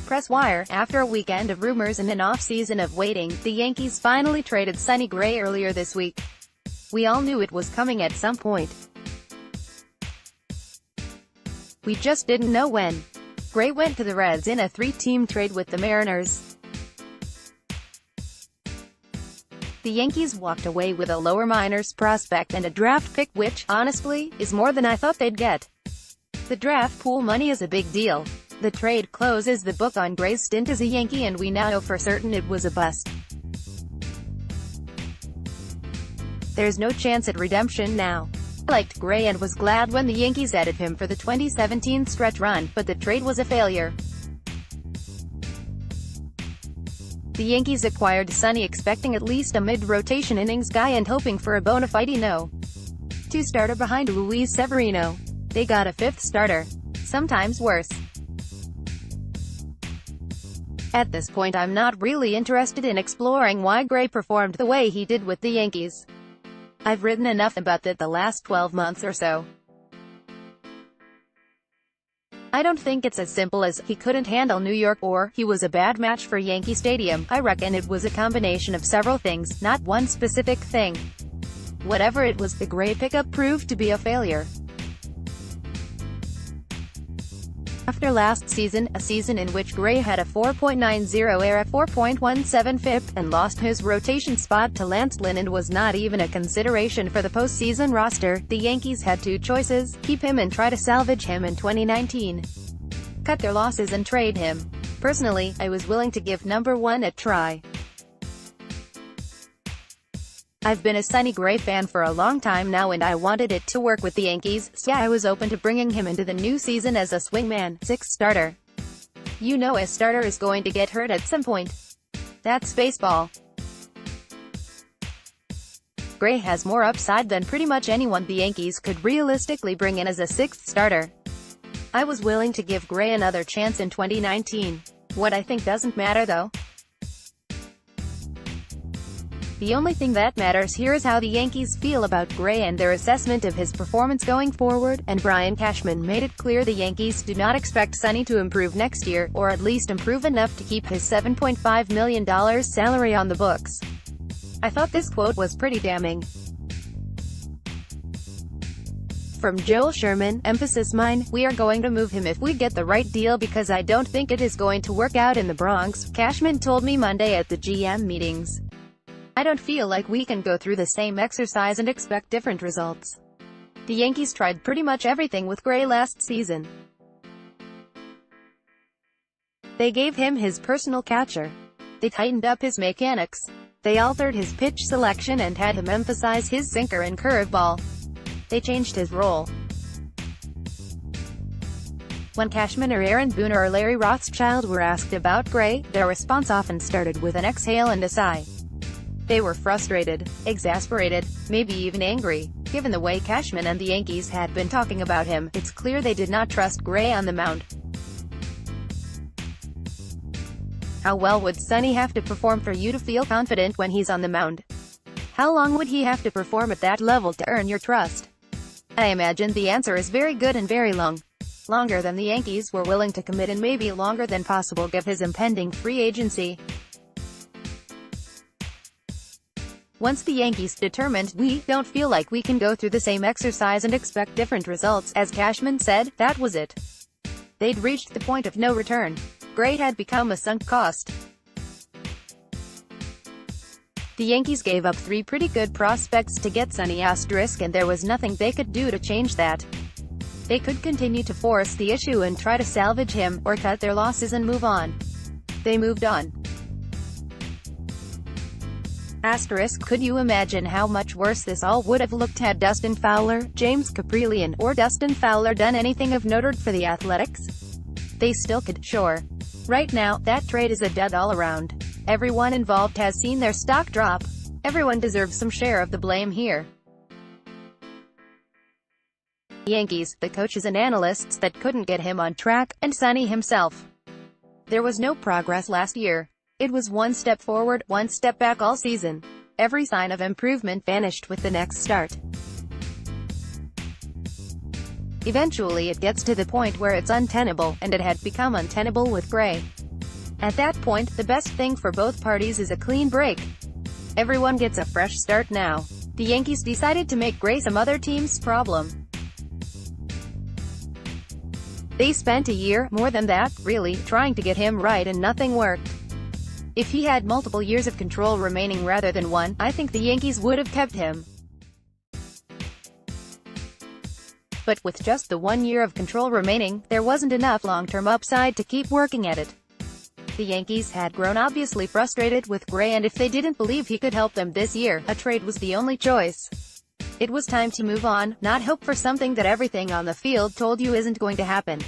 Presswire, after a weekend of rumors and an off-season of waiting, the Yankees finally traded Sonny Gray earlier this week. We all knew it was coming at some point. We just didn't know when. Gray went to the Reds in a three-team trade with the Mariners. The Yankees walked away with a lower minors prospect and a draft pick, which, honestly, is more than I thought they'd get. The draft pool money is a big deal. The trade closes the book on Gray's stint as a Yankee, and we now know for certain it was a bust. There's no chance at redemption now. I liked Gray and was glad when the Yankees added him for the 2017 stretch run, but the trade was a failure. The Yankees acquired Sonny expecting at least a mid-rotation innings guy and hoping for a bona fide No. 2 starter behind Luis Severino. They got a fifth starter. Sometimes worse. At this point I'm not really interested in exploring why Gray performed the way he did with the Yankees. I've written enough about that the last 12 months or so. I don't think it's as simple as, he couldn't handle New York, or, he was a bad match for Yankee Stadium. I reckon it was a combination of several things, not one specific thing. Whatever it was, the Gray pickup proved to be a failure. After last season, a season in which Gray had a 4.90 ERA, 4.17 FIP, and lost his rotation spot to Lance Lynn and was not even a consideration for the postseason roster, the Yankees had two choices: keep him and try to salvage him in 2019. Cut their losses and trade him. Personally, I was willing to give number one a try. I've been a Sonny Gray fan for a long time now, and I wanted it to work with the Yankees, so I was open to bringing him into the new season as a swingman, sixth starter. You know a starter is going to get hurt at some point. That's baseball. Gray has more upside than pretty much anyone the Yankees could realistically bring in as a sixth starter. I was willing to give Gray another chance in 2019. What I think doesn't matter though. The only thing that matters here is how the Yankees feel about Gray and their assessment of his performance going forward, and Brian Cashman made it clear the Yankees do not expect Sonny to improve next year, or at least improve enough to keep his $7.5 million salary on the books. I thought this quote was pretty damning. From Joel Sherman, emphasis mine, we are going to move him if we get the right deal because I don't think it is going to work out in the Bronx, Cashman told me Monday at the GM meetings. I don't feel like we can go through the same exercise and expect different results. The Yankees tried pretty much everything with Gray last season. They gave him his personal catcher. They tightened up his mechanics. They altered his pitch selection and had him emphasize his sinker and curveball. They changed his role. When Cashman or Aaron Boone or Larry Rothschild were asked about Gray, their response often started with an exhale and a sigh. They were frustrated, exasperated, maybe even angry. Given the way Cashman and the Yankees had been talking about him, it's clear they did not trust Gray on the mound. How well would Sonny have to perform for you to feel confident when he's on the mound? How long would he have to perform at that level to earn your trust? I imagine the answer is very good and very long. Longer than the Yankees were willing to commit, and maybe longer than possible given his impending free agency. Once the Yankees determined, we don't feel like we can go through the same exercise and expect different results, as Cashman said, that was it. They'd reached the point of no return. Gray had become a sunk cost. The Yankees gave up three pretty good prospects to get Sonny *, and there was nothing they could do to change that. They could continue to force the issue and try to salvage him, or cut their losses and move on. They moved on. Could you imagine how much worse this all would have looked had Dustin Fowler, James Caprillion, or Dustin Fowler done anything of note for the Athletics? They still could, sure. Right now, that trade is a dud all around. Everyone involved has seen their stock drop. Everyone deserves some share of the blame here. Yankees, the coaches and analysts that couldn't get him on track, and Sonny himself. There was no progress last year. It was one step forward, one step back all season. Every sign of improvement vanished with the next start. Eventually it gets to the point where it's untenable, and it had become untenable with Gray. At that point, the best thing for both parties is a clean break. Everyone gets a fresh start now. The Yankees decided to make Gray some other team's problem. They spent a year, more than that, really, trying to get him right and nothing worked. If he had multiple years of control remaining rather than one, I think the Yankees would have kept him. But with just the 1 year of control remaining, there wasn't enough long-term upside to keep working at it. The Yankees had grown obviously frustrated with Gray, and if they didn't believe he could help them this year, a trade was the only choice. It was time to move on, not hope for something that everything on the field told you isn't going to happen.